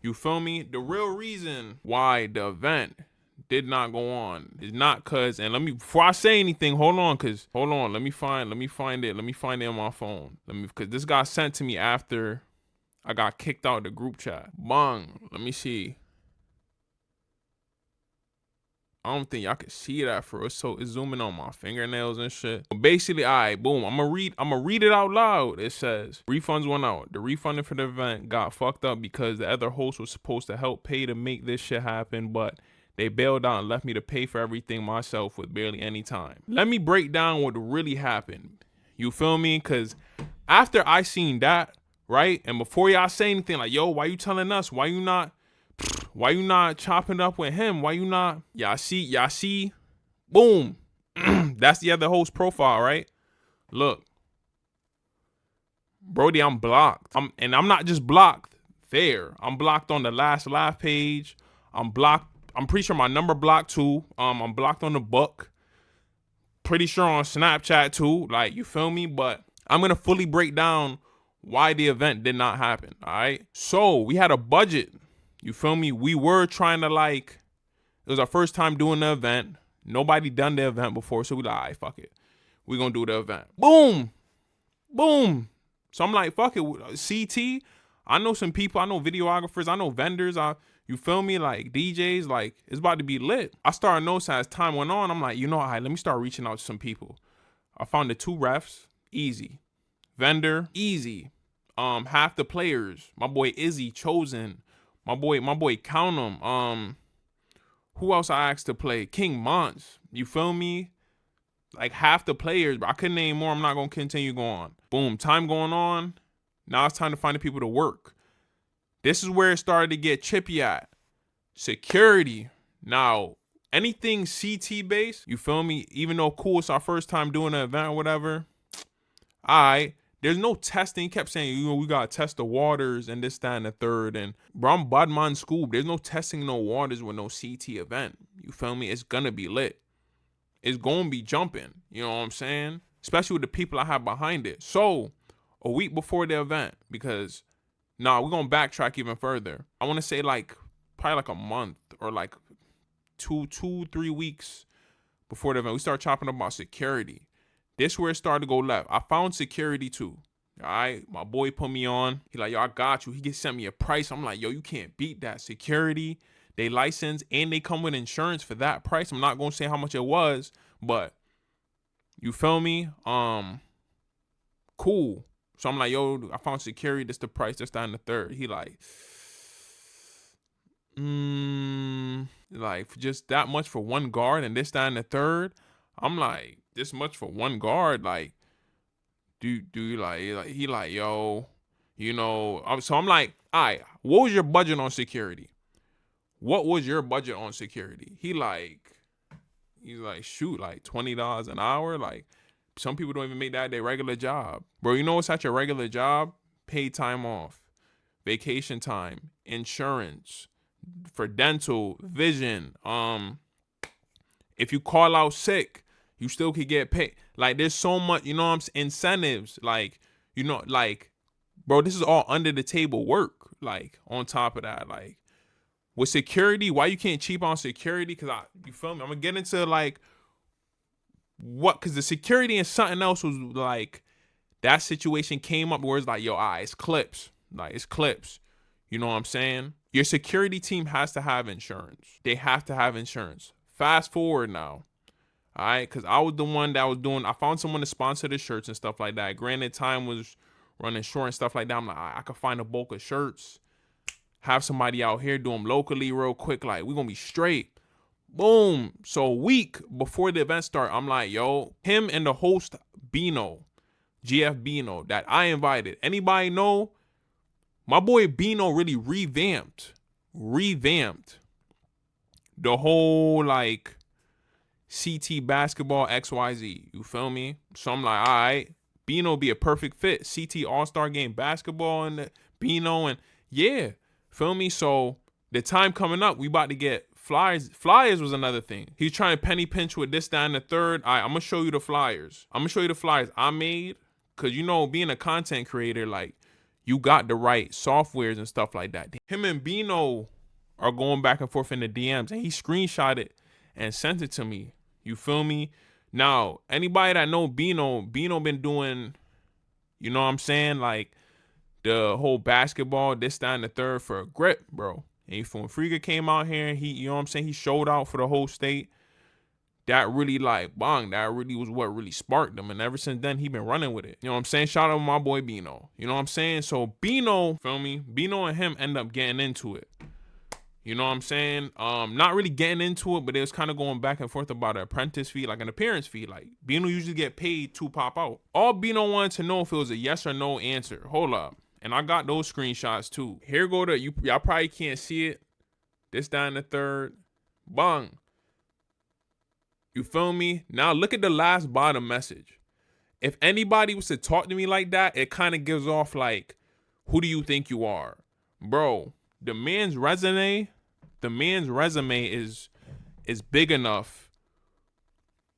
You feel me? The real reason why the event did not go on is not cause, and let me, before I say anything, hold on, let me find it on my phone. Cause this got sent to me after I got kicked out of the group chat. Bang, let me see. I don't think y'all can see that for us, so it's zooming on my fingernails and shit. But basically, all right, boom. I'm gonna read it out loud. It says refunds went out. The refunding for the event got fucked up because the other host was supposed to help pay to make this shit happen, but they bailed out and left me to pay for everything myself with barely any time. Let me break down what really happened. You feel me? Cause after I seen that, right, and before y'all say anything like, yo, why you telling us? Why you not chopping up with him? Why you not? Y'all see, boom. That's the other host profile, right? Look, Brody, I'm blocked. I'm not just blocked there. I'm blocked on the last live page. I'm blocked. I'm pretty sure my number blocked too. I'm blocked on the book. Pretty sure on Snapchat too. Like, you feel me? But I'm gonna fully break down why the event did not happen. All right. So we had a budget. You feel me? We were trying to, like, it was our first time doing the event. Nobody done the event before, so we like, all right, fuck it. We gonna do the event. Boom. Boom. So I'm like, fuck it. CT, I know some people. I know videographers. I know vendors. You feel me? Like, DJs, like, it's about to be lit. I started noticing as time went on, I'm like, you know, all right, let me start reaching out to some people. I found the 2 refs, easy. Vendor, easy. Half the players, my boy Izzy, Chosen. My boy Count 'em. Who else I asked to play? King Monts. You feel me? Like, half the players, but I couldn't name more. I'm not gonna continue going on. Boom, time going on. Now it's time to find the people to work. This is where it started to get chippy at. Security. Now, anything CT based, you feel me? Even though cool, it's our first time doing an event or whatever. Alright. There's no testing. He kept saying, you know, we gotta test the waters and this, that, and the third. And bro, I'm Badmonscoob. There's no testing no waters with no CT event. You feel me? It's gonna be lit. It's gonna be jumping. You know what I'm saying? Especially with the people I have behind it. So, a week before the event, because we're gonna backtrack even further. I wanna say like probably like a month or like 3 weeks before the event, we started chopping about security. This where it started to go left. I found security too. All right, my boy put me on. He like, yo, I got you. He just sent me a price. I'm like, yo, you can't beat that. Security, they license, and they come with insurance for that price. I'm not gonna say how much it was, but you feel me? Cool. So I'm like, yo, I found security. This the price. That's down the third. He like just that much for one guard and this, that, and the third. I'm like, this much for one guard, like, do you like he like, yo, you know, so I'm like, all right, what was your budget on security? What was your budget on security? He's like, shoot, like $20 an hour. Like, some people don't even make that their regular job. Bro, you know what's at your regular job? Paid time off, vacation time, insurance for dental, vision. If you call out sick, you still could get paid. Like, there's so much, you know what I'm saying? Incentives. Like, you know, like, bro, this is all under the table work. Like, on top of that, like, with security, why you can't cheap on security? Because you feel me? I'm going to get into, like, because the security and something else was, like, that situation came up where it's like, yo, it's clips. Like, it's clips. You know what I'm saying? Your security team has to have insurance. They have to have insurance. Fast forward now. All right, because I was the one that was doing, I found someone to sponsor the shirts and stuff like that. Granted, time was running short and stuff like that. I'm like, I could find a bulk of shirts, have somebody out here do them locally real quick. Like, we're going to be straight. Boom. So a week before the event start, I'm like, yo, him and the host, Bino, GF Bino, that I invited. Anybody know? My boy Bino really revamped the whole, like, CT basketball XYZ. You feel me? So I'm like, all right, Bino be a perfect fit. CT All-Star Game basketball and Bino, and yeah, feel me? So the time coming up, we about to get flyers. Flyers was another thing. He's trying to penny pinch with this, that, and the third. All right, I'm gonna show you the flyers. I made, because, you know, being a content creator, like, you got the right softwares and stuff like that. Him and Bino are going back and forth in the DMs, and he screenshot it and sent it to me. You feel me? Now, anybody that know Bino been doing, you know what I'm saying, like the whole basketball, this, that, and the third for a grip, bro. And when Friga came out here, he, you know what I'm saying, he showed out for the whole state. That really like that really was what really sparked him. And ever since then, he been running with it. You know what I'm saying? Shout out to my boy Bino. You know what I'm saying? So Bino, feel me? Bino and him end up getting into it. You know what I'm saying? Not really getting into it, but it was kind of going back and forth about an apprentice fee, like an appearance fee. Like Bino usually get paid to pop out. All Bino wanted to know if it was a yes or no answer. Hold up. And I got those screenshots too. Here go to you. Y'all probably can't see it. This down the third. Bang. You feel me? Now look at the last bottom message. If anybody was to talk to me like that, it kind of gives off like, who do you think you are? Bro, the man's resume is big enough.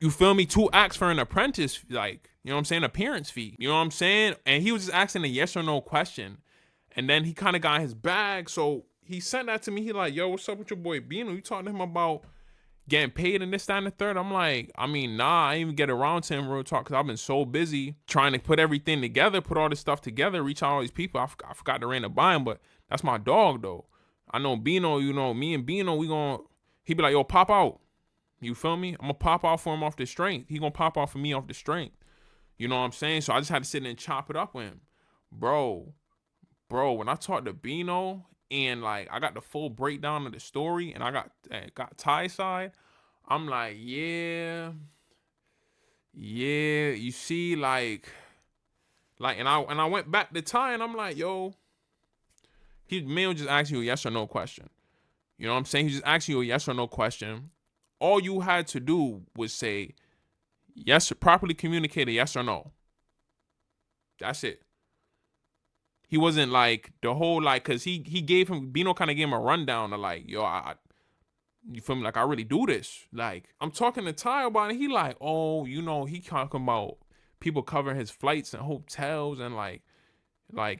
You feel me? To ask for an apprentice, like, you know what I'm saying? Appearance fee. You know what I'm saying? And he was just asking a yes or no question. And then he kind of got his bag. So he sent that to me. He like, yo, what's up with your boy Bino? You talking to him about getting paid and this, that, and the third? I'm like, I mean, nah, I didn't even get around to him real talk because I've been so busy trying to put everything together, put all this stuff together, reach out all these people. I forgot to ring the by him, but that's my dog though. I know Bino, you know, me and Bino, he be like, yo, pop out. You feel me? I'm gonna pop out for him off the strength. He gonna pop out for me off the strength. You know what I'm saying? So I just had to sit there and chop it up with him. Bro, when I talked to Bino and like I got the full breakdown of the story and I got Ty side, I'm like, yeah, you see, like and I went back to Ty and I'm like, yo, he may just ask you a yes or no question. You know what I'm saying? He just asked you a yes or no question. All you had to do was say yes, properly communicate a yes or no. That's it. He wasn't like the whole like, cause Bino kind of gave him a rundown of like, yo, you feel me? Like I really do this. Like I'm talking to Ty about it. He like, oh, you know, he talking about people covering his flights and hotels and like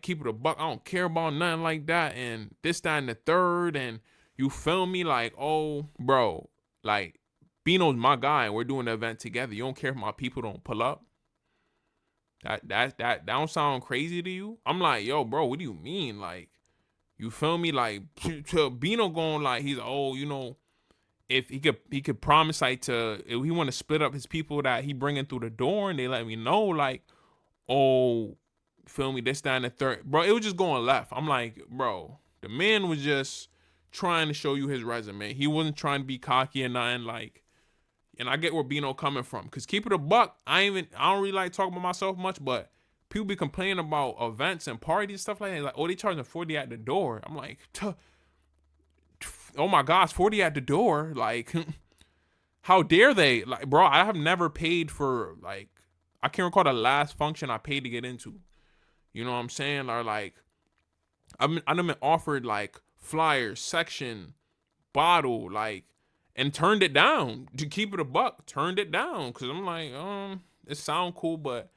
keep it a buck. I don't care about nothing like that. And this, that, and the third. And you feel me? Like, oh, bro, like Bino's my guy and we're doing the event together. You don't care if my people don't pull up. That don't sound crazy to you? I'm like, yo, bro, what do you mean? Like, you feel me? Like, to Bino going like, he's, oh, you know, if he could promise like if he want to split up his people that he bringing through the door and they let me know, like, oh, feel me, this, that, and the third. Bro, it was just going left. I'm like, bro, the man was just trying to show you his resume. He wasn't trying to be cocky or nothing, like. And I get where Bino coming from. Because keep it a buck, I don't really like talking about myself much, but people be complaining about events and parties and stuff like that. Like, oh, they charging 40 at the door. I'm like, oh my gosh, 40 at the door. Like, how dare they? Like, bro, I have never paid for, like, I can't recall the last function I paid to get into. You know what I'm saying? Or like, I've been offered like flyers, section, bottle, like, and turned it down. To keep it a buck, turned it down. Cause I'm like, it sound cool, but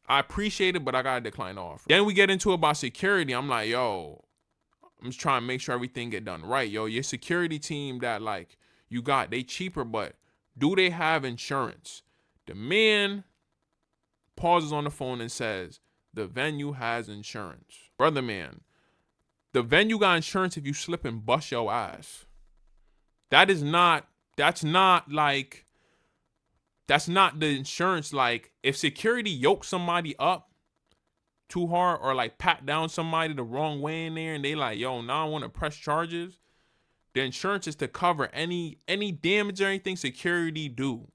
I appreciate it, but I gotta decline the offer. Then we get into about security. I'm like, yo, I'm just trying to make sure everything get done right. Yo, your security team that like you got, they cheaper, but do they have insurance? The man pauses on the phone and says, the venue has insurance. Brother man, the venue got insurance if you slip and bust your ass. That's not the insurance. Like if security yokes somebody up too hard or like pat down somebody the wrong way in there and they like, yo, now I want to press charges, the insurance is to cover any damage or anything security do.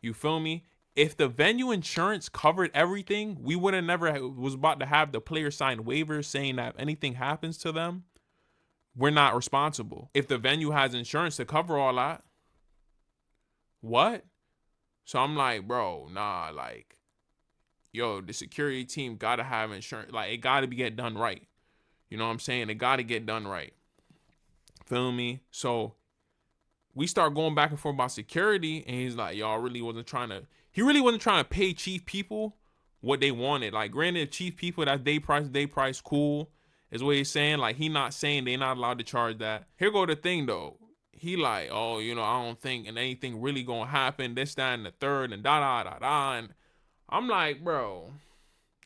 You feel me? If the venue insurance covered everything, we would have never was about to have the player sign waivers saying that if anything happens to them, we're not responsible. If the venue has insurance to cover all that, what? So I'm like, bro, nah, like, yo, the security team gotta have insurance. Like, it gotta get done right. You know what I'm saying? It gotta get done right. Feel me? So we start going back and forth about security, and he's like, y'all really wasn't trying to pay cheap people what they wanted. Like, granted, chief people, that's day price, cool, is what he's saying. Like, he not saying they not allowed to charge that. Here go the thing though. He like, oh, you know, I don't think and anything really gonna happen, this, that, and the third, and da. And I'm like, bro,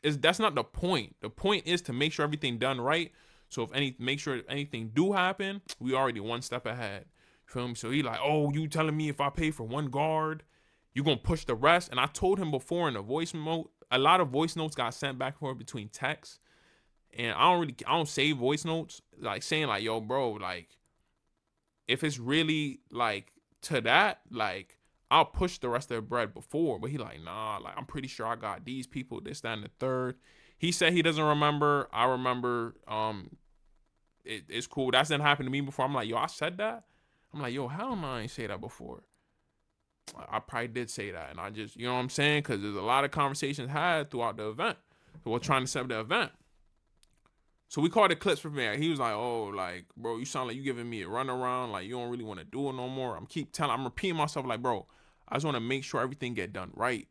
that's not the point. The point is to make sure everything done right. So if make sure anything do happen, we already one step ahead. Feel me? So he like, oh, you telling me if I pay for one guard, you gonna push the rest? And I told him before in the voice note, a lot of voice notes got sent back and forth between texts, and I don't save voice notes, like saying like, yo, bro, like if it's really like to that, like I'll push the rest of the bread before. But he like, nah, like I'm pretty sure I got these people, this, that, and the third. He said he doesn't remember. I remember. It's cool. That's didn't happen to me before. I'm like, yo, I said that. I'm like, yo, hell no, I ain't say that before. I probably did say that, and I just, you know what I'm saying? Because there's a lot of conversations had throughout the event. So we're trying to set up the event. So we called the clips from there. He was like, oh, like, bro, you sound like you giving me a runaround. Like, you don't really want to do it no more. I'm repeating myself like, bro, I just want to make sure everything get done right.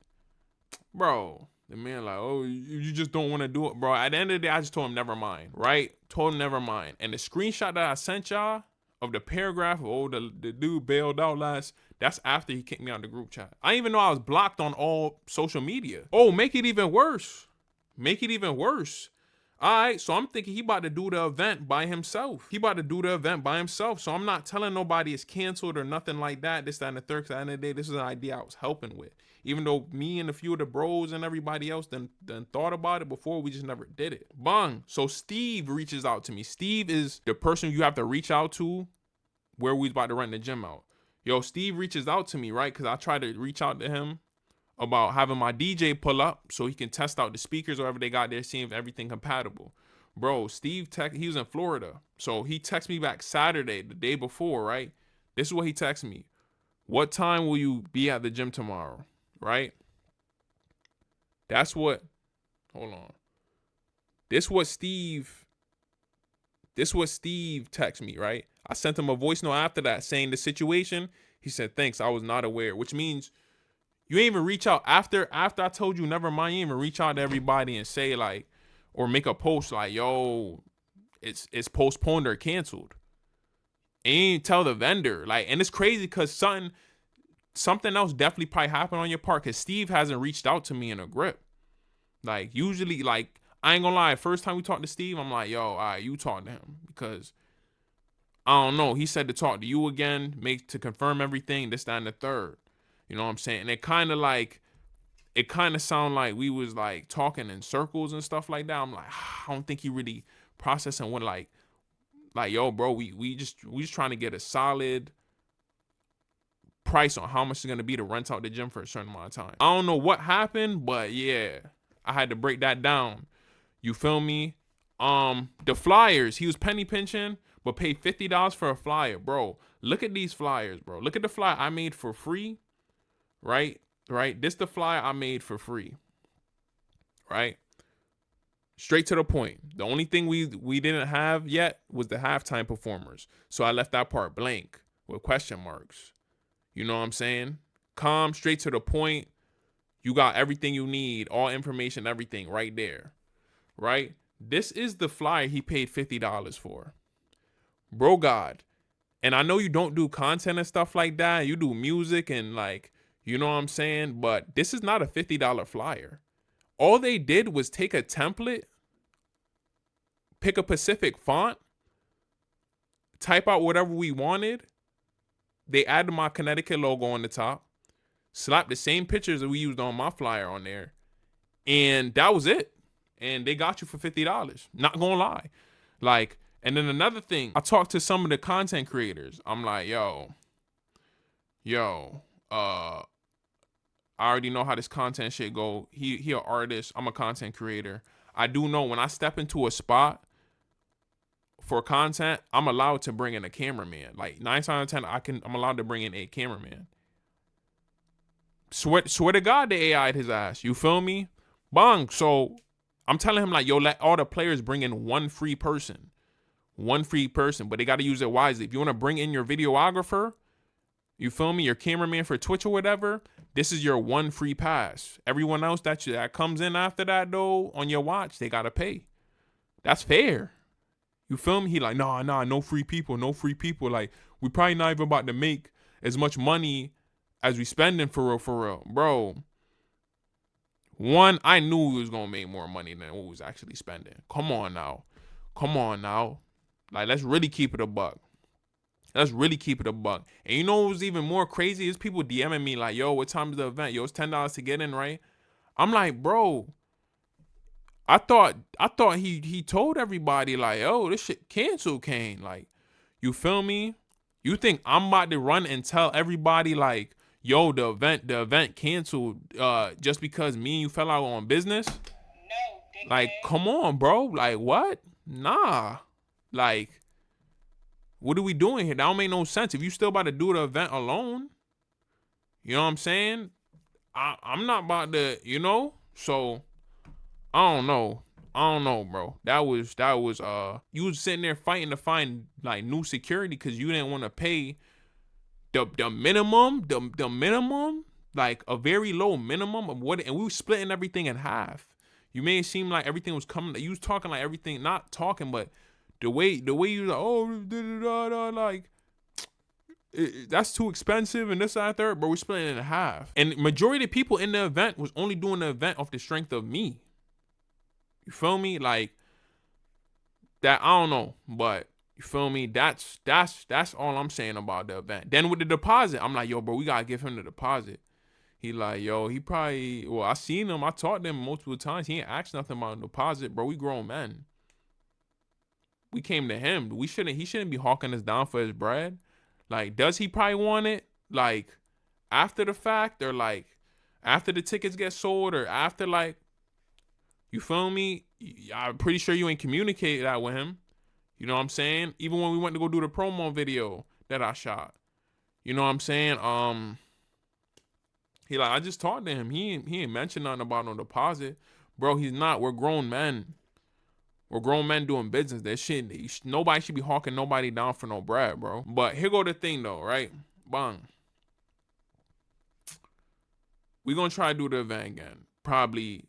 Bro, the man like, oh, you just don't want to do it, bro. At the end of the day, I just told him, never mind, right? Told him, never mind. And the screenshot that I sent y'all of the paragraph of, oh, the dude bailed out last, that's after he kicked me out of the group chat. I didn't even know I was blocked on all social media. Oh, make it even worse. Make it even worse. All right, so I'm thinking he about to do the event by himself. So I'm not telling nobody it's canceled or nothing like that. This, that, and the third. Because at the end of the day, this is an idea I was helping with. Even though me and a few of the bros and everybody else done thought about it before, we just never did it. Bang. So Steve reaches out to me. Steve is the person you have to reach out to where we was about to rent the gym out. Yo, Steve reaches out to me, right? Because I tried to reach out to him about having my DJ pull up so he can test out the speakers or whatever they got there, seeing if everything compatible. Bro, Steve he was in Florida. So he texted me back Saturday, the day before, right? This is what he texted me. What time will you be at the gym tomorrow? Right? Hold on. This what Steve texted me, right? I sent him a voice note after that saying the situation. He said, thanks, I was not aware, which means you ain't even reach out after I told you, never mind. You ain't even reach out to everybody and say like, or make a post like, yo, it's postponed or canceled. And you ain't tell the vendor. Like, and it's crazy because something else definitely probably happened on your part because Steve hasn't reached out to me in a grip. Like, usually, like, I ain't gonna lie, first time we talked to Steve, I'm like, yo, all right, you talk to him. Because, I don't know, he said to talk to you again, to confirm everything, this, that, and the third. You know what I'm saying? And it kind of sounded like we was like talking in circles and stuff like that. I'm like, I don't think he really processing what like, yo, bro, we just trying to get a solid price on how much it's going to be to rent out the gym for a certain amount of time. I don't know what happened, but yeah, I had to break that down. You feel me? The flyers, he was penny pinching, but paid $50 for a flyer. Bro, look at these flyers, bro. Look at the flyer I made for free. Right? This the flyer I made for free. Right? Straight to the point. The only thing we didn't have yet was the halftime performers. So I left that part blank with question marks. You know what I'm saying? Calm, straight to the point. You got everything you need, all information, everything right there. Right? This is the flyer he paid $50 for. Bro God. And I know you don't do content and stuff like that. You do music and like, you know what I'm saying? But this is not a $50 flyer. All they did was take a template, pick a specific font, type out whatever we wanted. They added my Connecticut logo on the top, slapped the same pictures that we used on my flyer on there, and that was it. And they got you for $50. Not gonna lie. Like, and then another thing, I talked to some of the content creators. I'm like, yo, I already know how this content shit go. He an artist. I'm a content creator. I do know when I step into a spot for content, I'm allowed to bring in a cameraman. Like 9 times out of 10, I'm allowed to bring in a cameraman. Swear to God, the AI his ass. You feel me? Bang. So I'm telling him like, yo, let all the players bring in one free person, but they got to use it wisely. If you want to bring in your videographer, you feel me, your cameraman for Twitch or whatever, This is your one free pass. Everyone else that comes in after that though on your watch, they gotta pay. That's fair. You feel me? He like, nah, no free people, no free people. Like, we probably not even about to make as much money as we spending for real, bro. One, I knew we was gonna make more money than what we was actually spending. Come on now. Like, let's really keep it a buck. Let's really keep it a buck. And you know what was even more crazy is people DMing me like, yo, what time is the event? Yo, it's $10 to get in, right? I'm like, bro, I thought he told everybody like, oh, this shit canceled, Kane. Like, you feel me? You think I'm about to run and tell everybody like, yo, the event canceled just because me and you fell out on business? No, like, come on, bro. Like, what? Nah. Like, what are we doing here? That don't make no sense. If you still about to do the event alone, you know what I'm saying? I'm not about to, you know? So I don't know, bro. That was you was sitting there fighting to find like new security because you didn't want to pay the minimum, like a very low minimum of what, and we were splitting everything in half. You made it seem like everything was coming. You was talking like everything, not talking, but the way you like, oh, like that's too expensive and this, that, third, but we're splitting it in half. And majority of people in the event was only doing the event off the strength of me. You feel me? Like that, I don't know, but you feel me? That's all I'm saying about the event. Then with the deposit, I'm like, yo, bro, we gotta give him the deposit. He like, yo, he probably, well, I seen him, I talked to him multiple times. He ain't asked nothing about a deposit, bro. We grown men. We came to him. He shouldn't be hawking us down for his bread. Like, does he probably want it? Like, after the fact, or like after the tickets get sold, or after, like, you feel me? I'm pretty sure you ain't communicated that with him. You know what I'm saying? Even when we went to go do the promo video that I shot. You know what I'm saying? He like, I just talked to him. He ain't mentioned nothing about no deposit. Bro, he's not. We're grown men. We're grown men doing business. That shit, nobody should be hawking nobody down for no bread, bro. But here go the thing though, right? Bang. We're gonna try to do the event again. Probably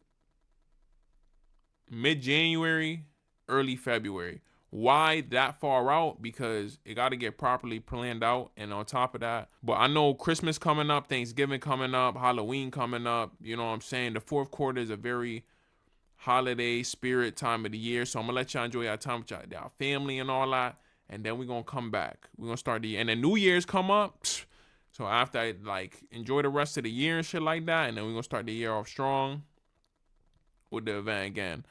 mid-January, early February. Why that far out? Because it got to get properly planned out. And on top of that, but I know Christmas coming up, Thanksgiving coming up, Halloween coming up. You know what I'm saying? The fourth quarter is a very holiday spirit time of the year. So I'm gonna let y'all enjoy your time with y'all family and all that. And then we're gonna come back. We're gonna start the year. And then New Year's come up. So after I like enjoy the rest of the year and shit like that. And then we're gonna start the year off strong with the event again.